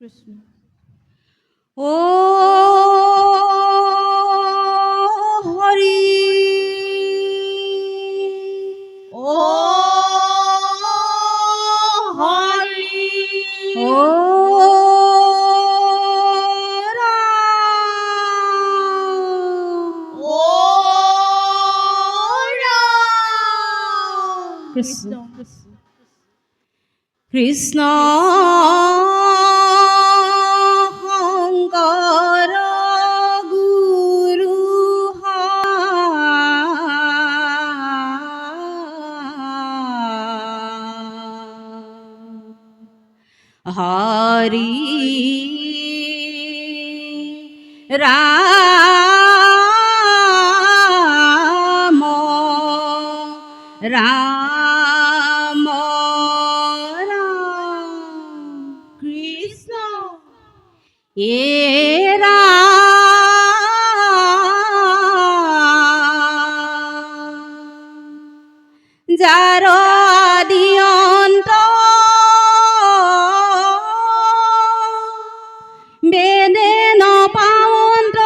কৃষ্ণ। ও হৰি, ও হৰি, ও ও ৰাম। কৃষ্ণ কৃষ্ণ শংকৰ গুৰু হৰি ৰাম ৰাম কৃষ্ণ এ ৰাম যাৰ আদি অন্ত বেদে নপাৱন্ত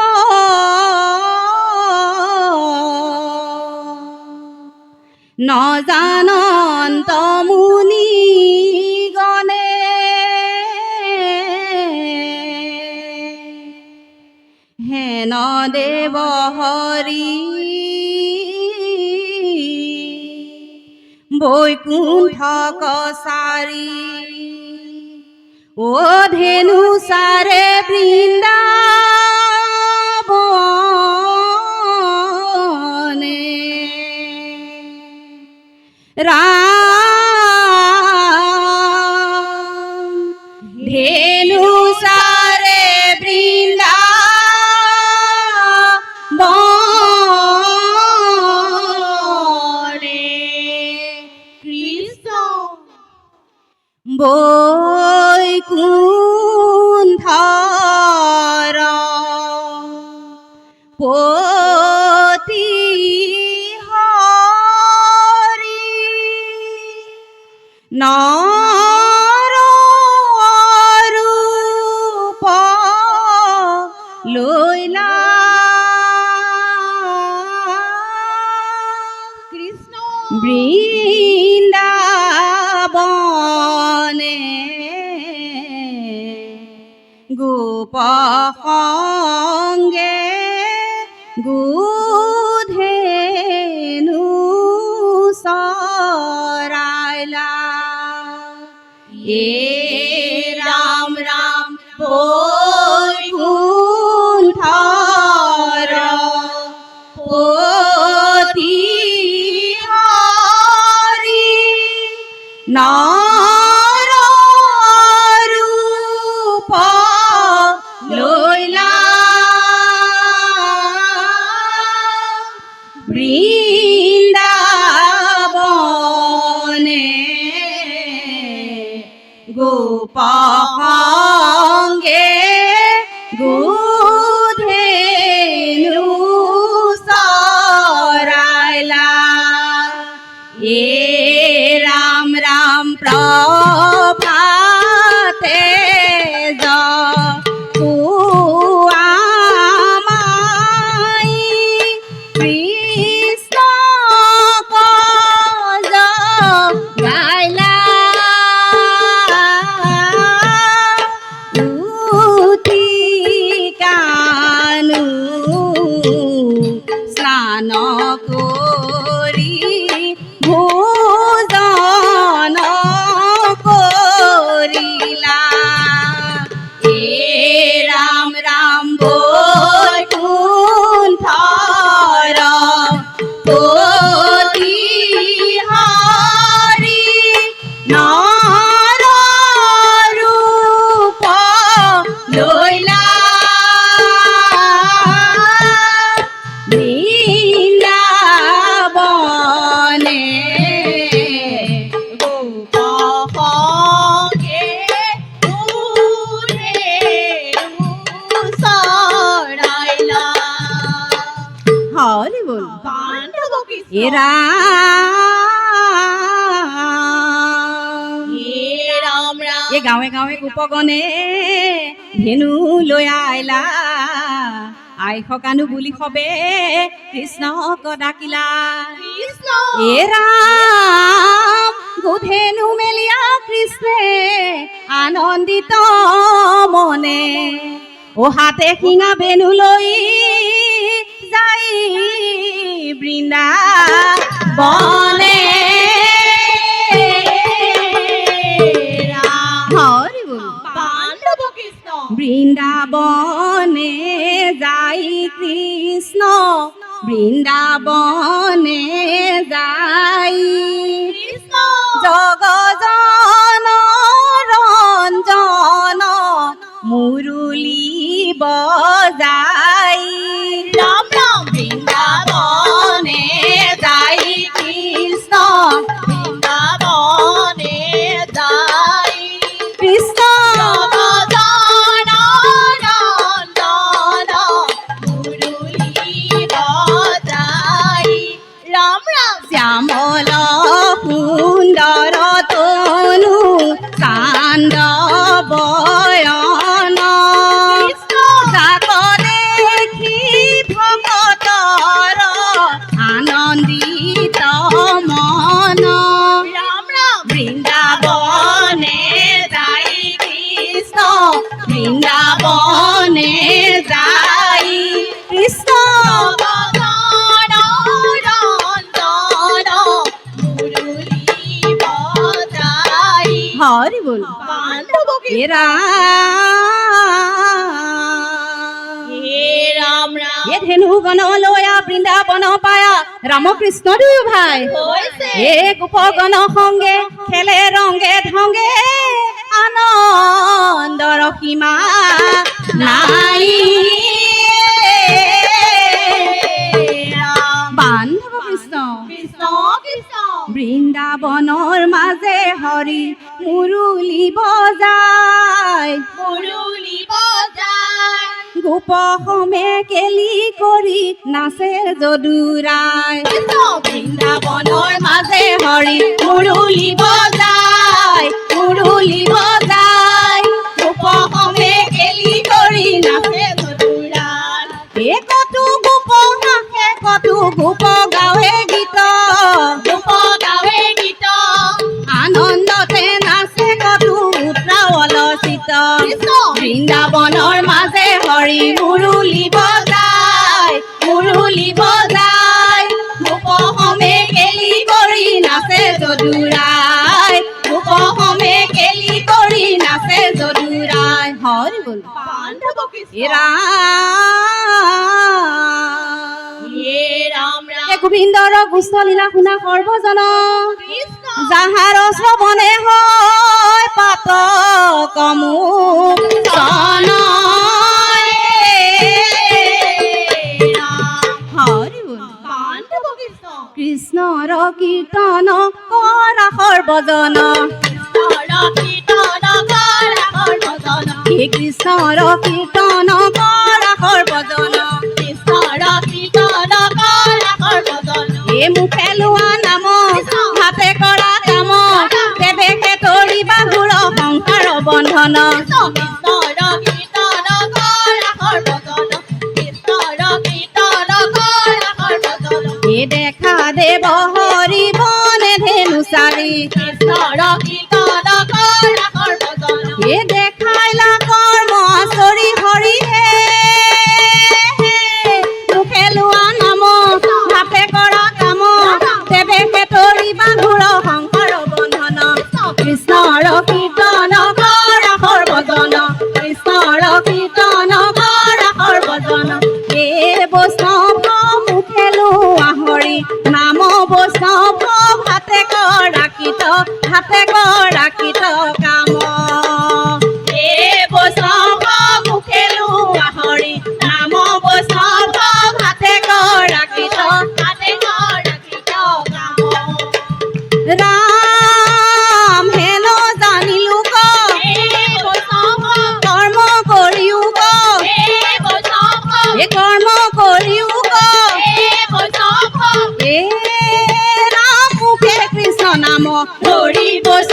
নজানন্ত মুনি গণে হেন দেৱ হৰি বৈকুণ্ঠ কছাৰী ও ধেনু সাৰে বৃন্দাবনে ৰাম ধেনু সাৰে বৃন্দাবনে কৃষ্ণ বৈকুণ্ঠৰ পতি হৰি নৰৰূপ লৈলা কৃষ্ণ বৃন্দাবনে গোপ সঙ্গে গোধেনু চৰাইলা এ ৰাম ৰাম বৈকুণ্ঠৰ পতি হৰি নৰৰূপ লৈলা বৃন্দাবনে গোপ সঙ্গে গোধেনু চৰাইলা এ ৰাম ৰাম প্ৰভাতে যুয়ামাই কৃষ্ণ কজ গাইলা উঠি কানু স্নান কৰি ভোজন কৰিলা এ ৰাম ৰাম বৈকুণ্ঠৰ পতি হৰি নৰৰূপ লৈলা বৃন্দাবনে গোপ সঙ্গে গোধেনু চৰাইলা। হৰি বল পাণ্ডৱ কৃষ্ণ এ ৰাম হে ৰাম ৰাম এই গাঁৱে গাঁৱে গোপগণে ধেনু লৈ আইলা আই সকানো বুলি সবে কৃষ্ণক ডাকিলা কৃষ্ণ এ ৰাম গোধেনু মেলিয়া কৃষ্ণে আনন্দিত মনে ও হাতে শিঙা বেনু লৈ যাই বৃন্দাবনে হৰি বল পাণ্ডৱ কৃষ্ণ বৃন্দাবনে যাই কৃষ্ণ বৃন্দাবনে যাই কৃষ্ণ জগজন ৰঞ্জন মুৰুলী বজাই ৰাম ৰাম বৃন্দাবনে যাই কৃষ্ণ বৃন্দাবনে যাই কৃষ্ণ জগজন ৰঞ্জন মুৰুলী বজাই ৰাম ৰাম শ্যামল সুন্দৰ তনু কাণ্ড বয়ন কৃষ্ণ যাক দেখি ভকতৰ আনন্দিত মন ৰাম ৰাম বৃন্দাবনে যাই কৃষ্ণ বৃন্দাবনে যাই কৃষ্ণ জগজন ৰঞ্জন মুৰুলী বজাই হৰি বল পাণ্ডৱ কৃষ্ণ এৰা হে ৰাম ৰাম এ ধেনু গণ লয়া বৃন্দাবন পায়া ৰামকৃষ্ণ দুয়ো ভাই হৈছে এ গোপগণ সংগে খেলে ৰংগে ধংগে আনন্দৰ সীমা নাই বান্ধৱ কৃষ্ণ কৃষ্ণ কৃষ্ণ বৃন্দাবনৰ মাজে হৰি মুৰুলী বজাই মুৰুলী বজাই গোপসমে কেলি কৰি নাচে যদুৰাই বৃন্দাবনৰ মাজে হৰি মুৰুলী বজাই গোপসমে কেলি কৰি নাচে যদুৰাই কতো গোপ নাচে কতো গোপ গাৱে গীত গোপ গাৱে গীত আনন্দতে নাচে কতো উত্ৰাৱল চিত কৃষ্ণ বৃন্দাবনৰ মাজে হৰি মুৰুলী বজাই গোপসমে কেলি কৰি নাচে যদুৰাই গোপসমে কেলি কৰি নাচে যদুৰাই হৰি বল পাণ্ডৱ কৃষ্ণ এৰা হে ৰাম ৰাম গোবিন্দৰ গুস্থ লীলা শুনা সৰ্বজন কৃষ্ণ যাহাৰ শ্ৰৱণে হয় পাত কমু চন হৰি বল পাণ্ডৱ কৃষ্ণ কৃষ্ণৰ কীৰ্তন কৰা সৰ্বজন হে কৃষ্ণৰ কীৰ্তন কৰা সৰ্বজন হে মুখে লোৱা নাম হাতে কৰা কাম দেৱেকে তৰি বাহুৰ সংসাৰ বন্ধন হে দেখা দেৱ হৰি বনে ধেনু চাৰি হে দেখাইলা কৰ্ম আচৰি হৰি হে মুখে লোৱা নাম হাতে কৰা কাম দেৱেকে তৰি বাহুৰ সংসাৰ বন্ধন কৃষ্ণৰ কীৰ্তন কৰা সৰ্বজন হে বৈষ্ণৱ মুখে লোৱা হৰি নাম বৈষ্ণৱ হাতে কৰা কীত কাম হে বৈষ্ণৱ মুখে লোৱা হৰি নাম বৈষ্ণৱ হাতে কৰা কীত কাম ৰাম হেন জানিলো কৰ্ম কৰিও কৰ্ম কৰিও হে ৰাম মুখে কৃষ্ণ নাম ধৰি বৈষ্ণৱ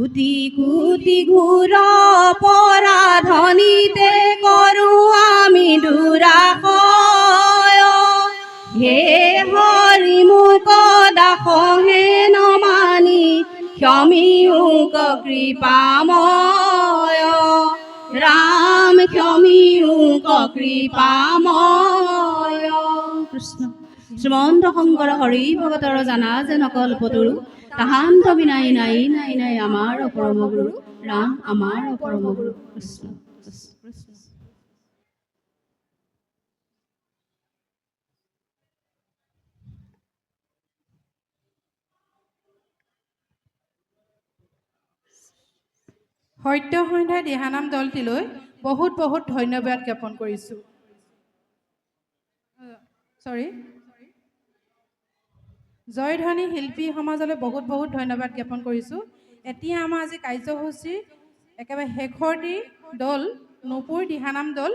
কোটি কোটি ঘূৰ পৰাধনীতে কৰোঁ আমি দুৰাশয় হে হৰি মোক দাস হে নমানি ক্ষমিয়োক কৃপাময় ৰাম ক্ষমিয়োক কৃপাময় কৃষ্ণ শ্ৰীমন্ত শংকৰ হৰি ভগতৰ জানা যে নকল্পতৰু তাহান্ত বিনাই নাই নাই নাই আমাৰ পৰম গুৰু ৰাম আমাৰ পৰম গুৰু কৃষ্ণ কৃষ্ণ সত্য সন্ধ্যা দিহানাম দলটিলৈ বহুত বহুত ধন্যবাদ জ্ঞাপন কৰিছোঁ জয়ধ্বনি শিল্পী সমাজলৈ বহুত বহুত ধন্যবাদ জ্ঞাপন কৰিছোঁ এতিয়া আমাৰ আজি কাৰ্যসূচীৰ একেবাৰে শেষৰটি দল নপুৰ দিহানাম দল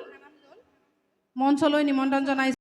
মঞ্চলৈ নিমন্ত্ৰণ জনাইছোঁ